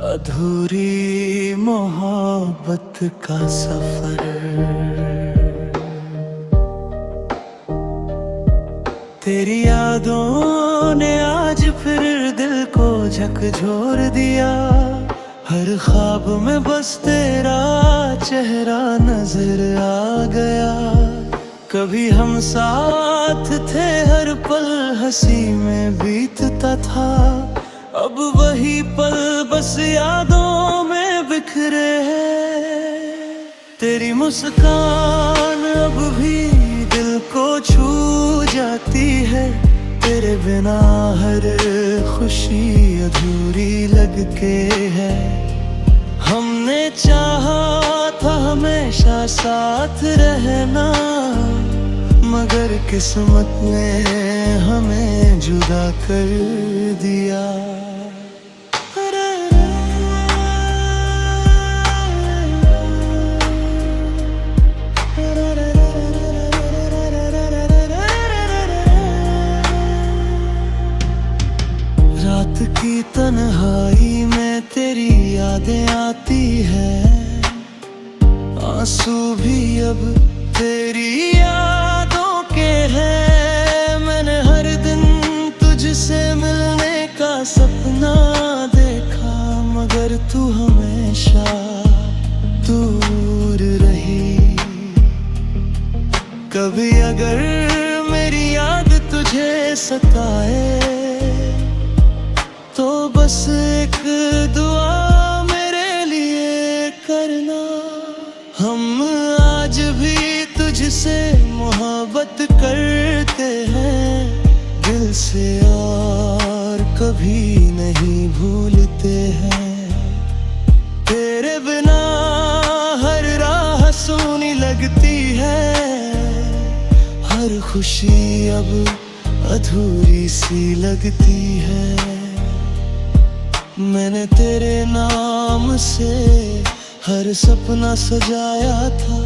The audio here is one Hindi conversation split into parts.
अधूरी मोहब्बत का सफर, तेरी यादों ने आज फिर दिल को झकझोर दिया। हर ख्वाब में बस तेरा चेहरा नजर आ गया। कभी हम साथ थे, हर पल हंसी में बीतता था। अब वही पल बस यादों में बिखरे हैं। तेरी मुस्कान अब भी दिल को छू जाती है। तेरे बिना हर खुशी अधूरी लगके है। हमने चाहा था हमेशा साथ रहना, मगर किस्मत ने हमें जुदा कर दिया। रात की तन्हाई में तेरी यादें आती है। आंसू भी अब तेरी यादों के हैं। मैंने हर दिन तुझसे मिलने का सपना देखा, मगर तू हमेशा दूर रही। कभी अगर मेरी याद तुझे सताए, तो बस एक दुआ मेरे लिए करना। हम आज भी तुझसे मोहब्बत करते हैं दिल से, और कभी नहीं भूलते हैं। तेरे बिना हर राह सूनी लगती है। हर खुशी अब अधूरी सी लगती है। मैंने तेरे नाम से हर सपना सजाया था,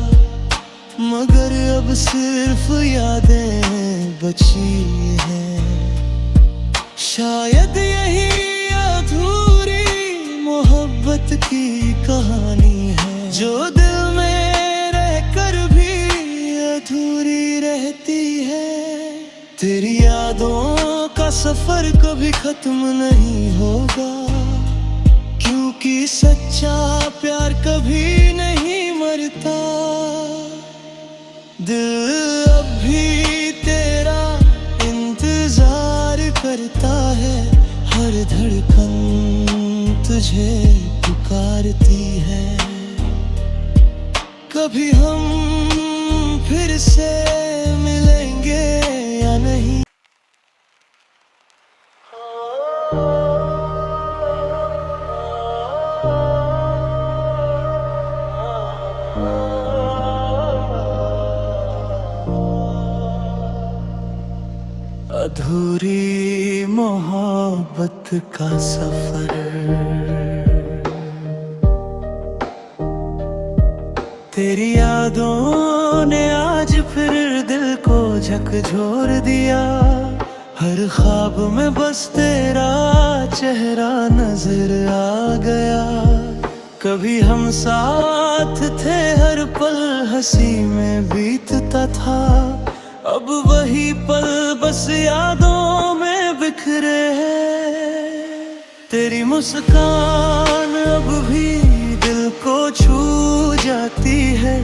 मगर अब सिर्फ यादें बची हैं। शायद यही अधूरी मोहब्बत की कहानी है, जो दिल में रहकर भी अधूरी रहती है। तेरी यादों का सफर कभी खत्म नहीं होगा, क्योंकि सच्चा प्यार कभी नहीं मरता। दिल अब भी तेरा इंतजार करता है। हर धड़कन तुझे पुकारती है। कभी हम फिर से मिलेंगे या नहीं। अधूरी मोहब्बत का सफर, तेरी यादों ने आज फिर दिल को झकझोर दिया। हर ख्वाब में बस तेरा चेहरा नजर आ गया। कभी हम साथ थे, हर पल हंसी में बीतता था। अब वही पल बस यादों में बिखरे हैं। तेरी मुस्कान अब भी दिल को छू जाती है।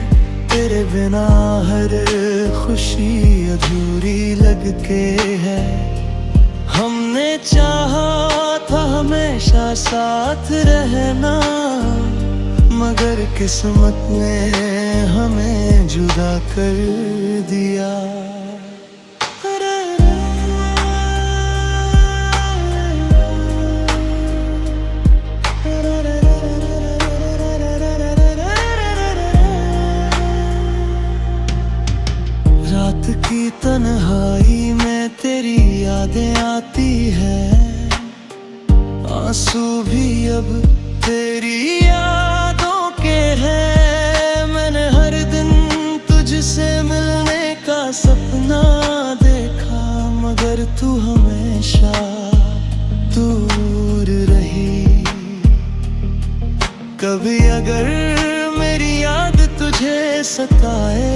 तेरे बिना हर खुशी अधूरी लगके है। हमने चाहा था हमेशा साथ रहना, मगर किस्मत ने हमें जुदा कर दिया। रात की तन्हाई में तेरी यादें आती है। आंसू भी अब तेरी यादों के हैं। तू हमेशा दूर रही। कभी अगर मेरी याद तुझे सताए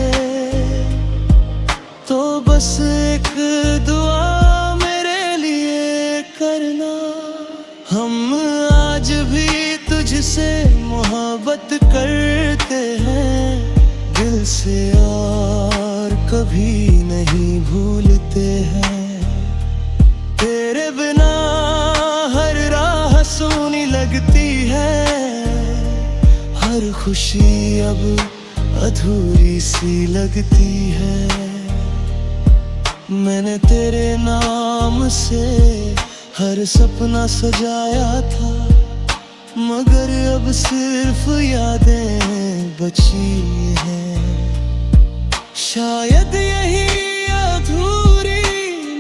तो बस एक दुआ मेरे लिए करना। हम आज भी तुझसे मोहब्बत करते हैं दिल से और कभी नहीं भूलते हैं। तेरे बिना हर राह सूनी लगती है, हर खुशी अब अधूरी सी लगती है। मैंने तेरे नाम से हर सपना सजाया था, मगर अब सिर्फ यादें बची हैं। शायद यही अधूरी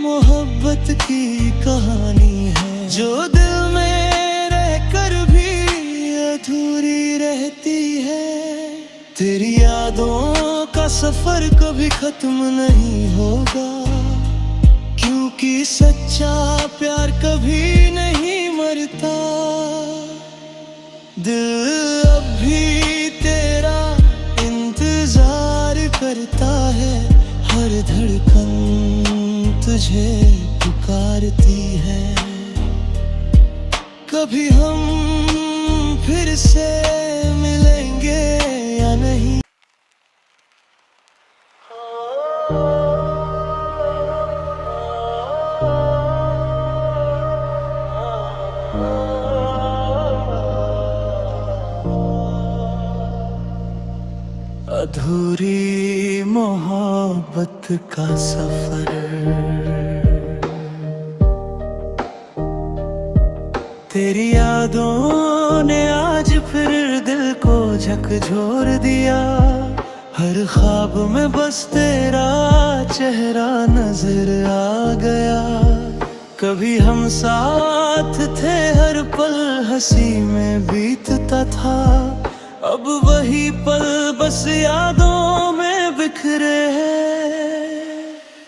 मोहब्बत की कहानी है, जो दिल में रहकर भी अधूरी रहती है। तेरी यादों का सफर कभी खत्म नहीं होगा, क्योंकि सच्चा प्यार कभी नहीं मरता। दिल अब भी तेरा इंतजार करता है, हर धड़कन तुझे पुकारती है। कभी हम फिर से मिलेंगे या नहीं। अधूरी मोहब्बत का सफर, तेरी यादों ने आज फिर दिल को झकझोर दिया। हर ख्वाब में बस तेरा चेहरा नजर आ गया। कभी हम साथ थे, हर पल हंसी में बीतता था। अब वही पल बस यादों में बिखरे हैं।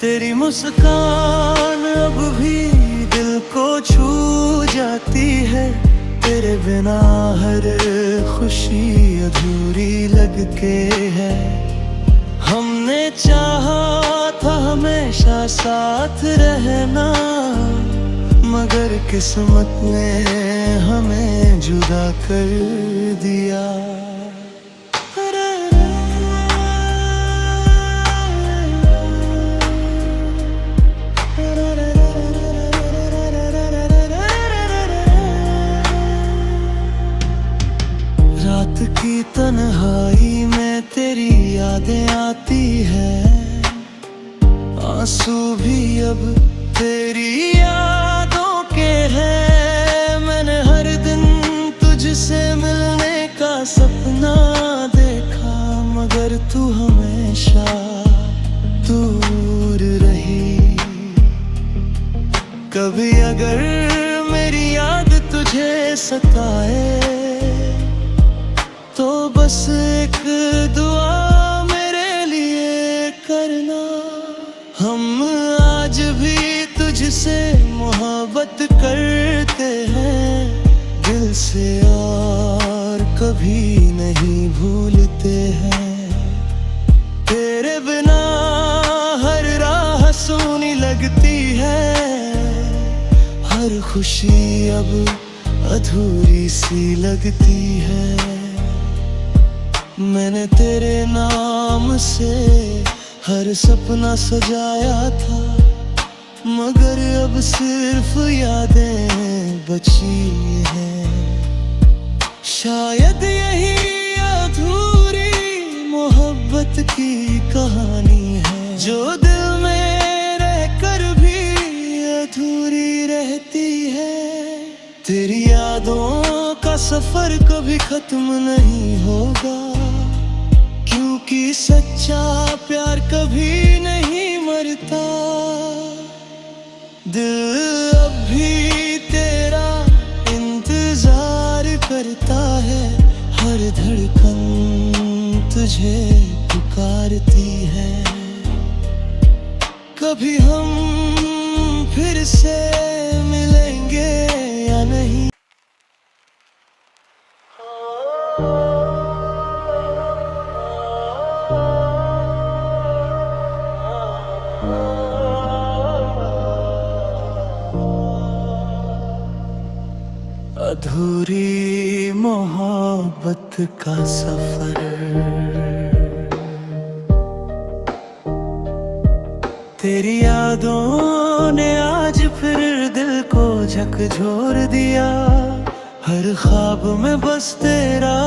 तेरी मुस्कान अब भी दिल को छू जाती है, तेरे बिना हर खुशी अधूरी लगके है। हमने चाहा था हमेशा साथ रहना, मगर किस्मत ने हमें जुदा कर दिया। रात की तन्हाई में तेरी यादें आती है, आंसू भी अब तेरी यादों के हैं। मैंने हर दिन तुझसे मिलने का सपना देखा, मगर तू हमेशा दूर रही। कभी अगर मेरी याद तुझे सताए तो बस एक दुआ मेरे लिए करना। हम आज भी तुझसे मोहब्बत करते हैं दिल से और कभी नहीं भूलते हैं। तेरे बिना हर राह सूनी लगती है, हर खुशी अब अधूरी सी लगती है। मैंने तेरे नाम से हर सपना सजाया था, मगर अब सिर्फ यादें बची हैं। शायद यही अधूरी मोहब्बत की कहानी है, जो दिल में रहकर भी अधूरी रहती है। तेरी यादों का सफर कभी खत्म नहीं होगा, क्योंकि सच्चा प्यार कभी नहीं मरता। दिल अब भी तेरा इंतजार करता है, हर धड़कन तुझे पुकारती है। कभी हम फिर से मिलेंगे या नहीं। अधूरी मोहब्बत का सफर, तेरी यादों ने आज फिर दिल को झकझोर दिया। हर ख्वाब में बस तेरा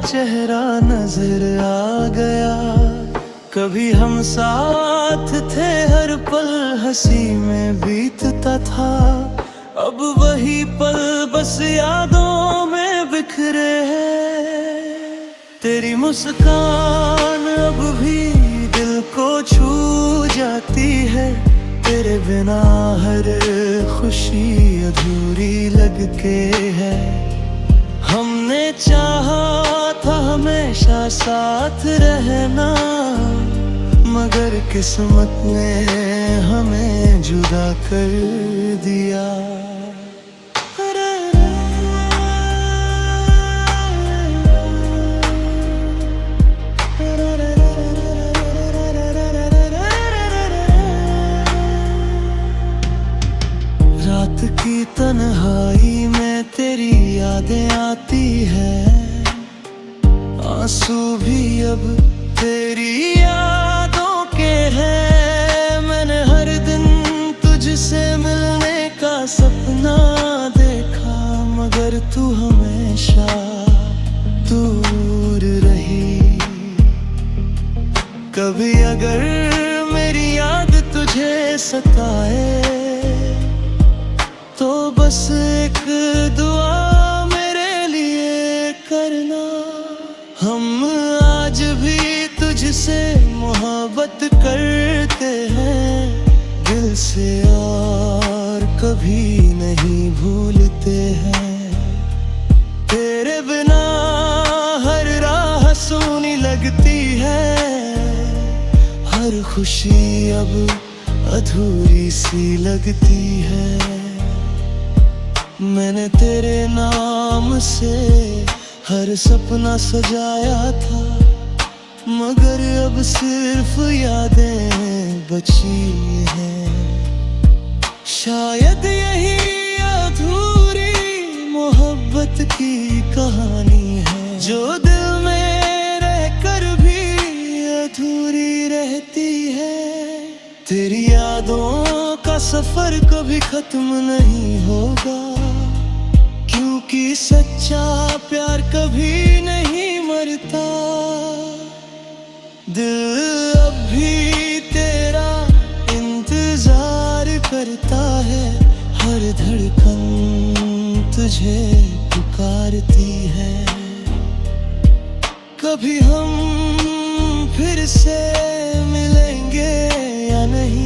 चेहरा नजर आ गया। कभी हम साथ थे, हर पल हंसी में बीतता था। अब वही पल बस यादों में बिखरे हैं। तेरी मुस्कान अब भी दिल को छू जाती है। तेरे बिना हर खुशी अधूरी लगके है। हमने चाहा था हमेशा साथ रहना, मगर किस्मत ने हमें जुदा कर दिया। रात की तन्हाई में तेरी यादें आती है। आंसू भी अब तेरी यादों के हैं। मैंने हर दिन तुझसे मिलने का सपना देखा, मगर तू हमेशा दूर रही। कभी अगर मेरी याद तुझे सताए, तो बस एक दुआ मेरे लिए करना। हम आज भी तुझसे मोहब्बत करते हैं दिल से, और कभी नहीं भूलते हैं। तेरे बिना हर राह सूनी लगती है। हर खुशी अब अधूरी सी लगती है। मैंने तेरे नाम से हर सपना सजाया था, मगर अब सिर्फ यादें बची हैं। शायद यही अधूरी मोहब्बत की कहानी है, जो दिल में रहकर भी अधूरी रहती है। तेरी यादों का सफर कभी खत्म नहीं होगा, क्योंकि सच्चा प्यार कभी नहीं मरता। दिल अब भी तेरा इंतजार करता है। हर धड़कन तुझे पुकारती है। कभी हम फिर से मिलेंगे या नहीं।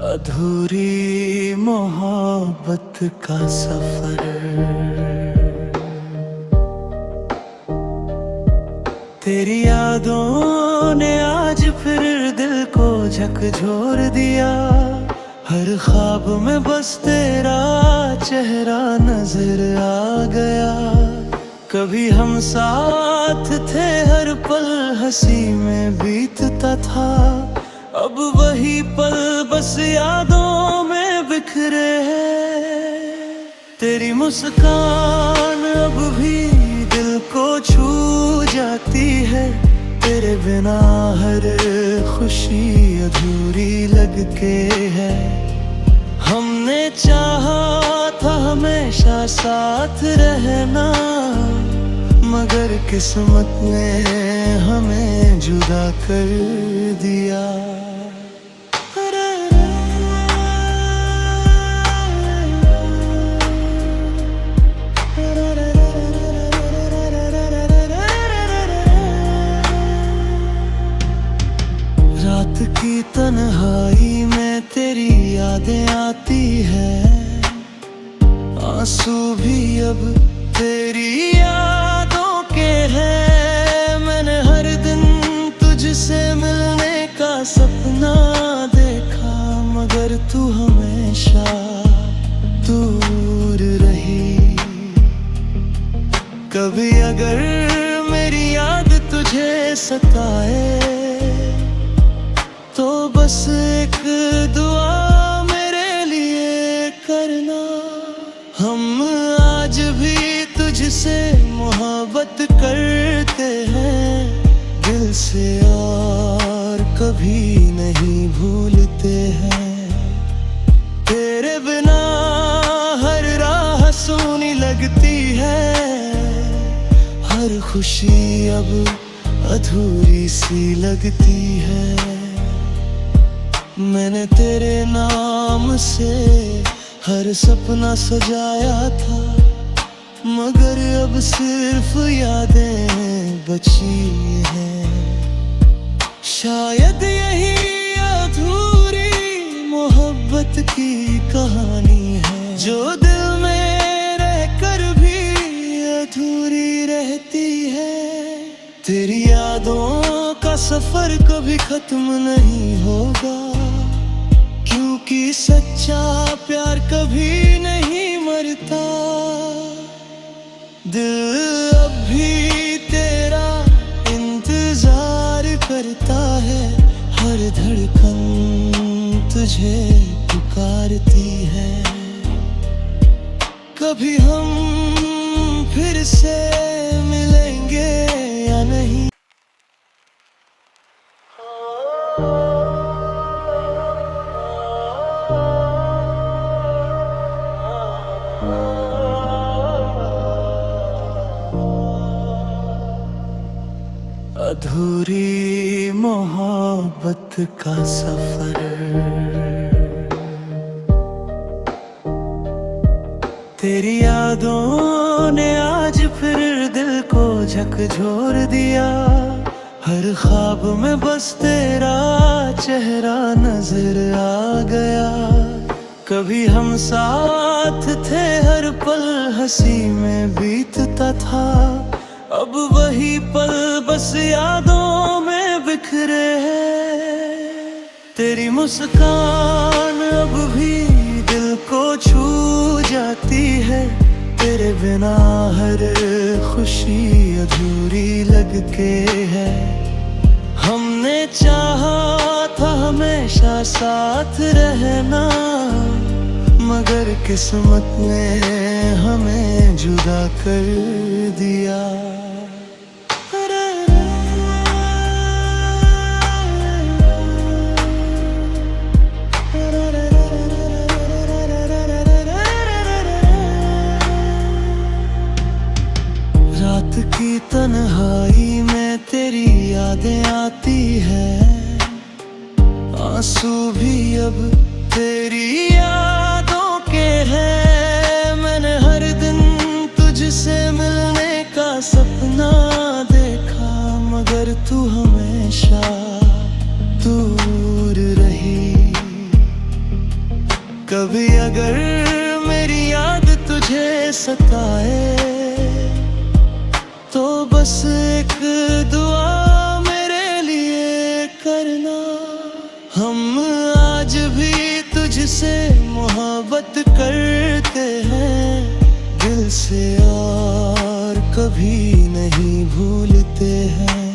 अधूरी मोहब्बत का सफर, तेरी यादों ने आज फिर दिल को झकझोर दिया। हर ख्वाब में बस तेरा चेहरा नजर आ गया। कभी हम साथ थे, हर पल हंसी में बीतता था। अब वही पल बस यादों में बिखरे हैं। तेरी मुस्कान अब भी दिल को छू जाती है। तेरे बिना हर खुशी अधूरी लगके है। हमने चाहा था हमेशा साथ रहना, मगर किस्मत ने हमें जुदा कर दिया। रात की तन्हाई में तेरी यादें आती है। तू हमेशा दूर रही। कभी अगर मेरी याद तुझे सताए तो बस एक दुआ मेरे लिए करना। हम आज भी तुझसे मोहब्बत करते हैं दिल से और कभी नहीं भूलते हैं। तेरे बिना हर राह सूनी लगती है, हर खुशी अब अधूरी सी लगती है। मैंने तेरे नाम से हर सपना सजाया था, मगर अब सिर्फ यादें बची हैं। शायद यही अधूरी मोहब्बत की कहानी है, जो दिल में रहकर भी अधूरी रहती है। तेरी यादों का सफर कभी खत्म नहीं होगा, क्योंकि सच्चा प्यार कभी नहीं मरता। दिल अब भी तेरा इंतजार करता है, हर धड़कन तुझे पुकारती है। कभी हम फिर से मिलेंगे या नहीं। अधूरी मोहब्बत का सफर, तेरी यादों ने आज फिर दिल को झकझोर दिया। हर ख्वाब में बस तेरा चेहरा नजर आ गया। कभी हम साथ थे, हर पल हंसी में बीतता था। अब वही पल बस यादों में बिखरे हैं। तेरी मुस्कान अब भी दिल को छू जाती है, तेरे बिना हर खुशी अधूरी लगके है। हमने चाहा था हमेशा साथ रहना, मगर किस्मत ने हमें जुदा कर दिया। रात की तन्हाई में तेरी यादें आती है, आंसू भी अब तेरी यादों के हैं। मैंने हर दिन तुझसे मिलने का सपना देखा, मगर तू हमेशा दूर रही। कभी अगर मेरी याद तुझे सताए तो बस एक दुआ मेरे लिए करना। हम आज भी तुझसे मोहब्बत करते हैं दिल से और कभी नहीं भूलते हैं।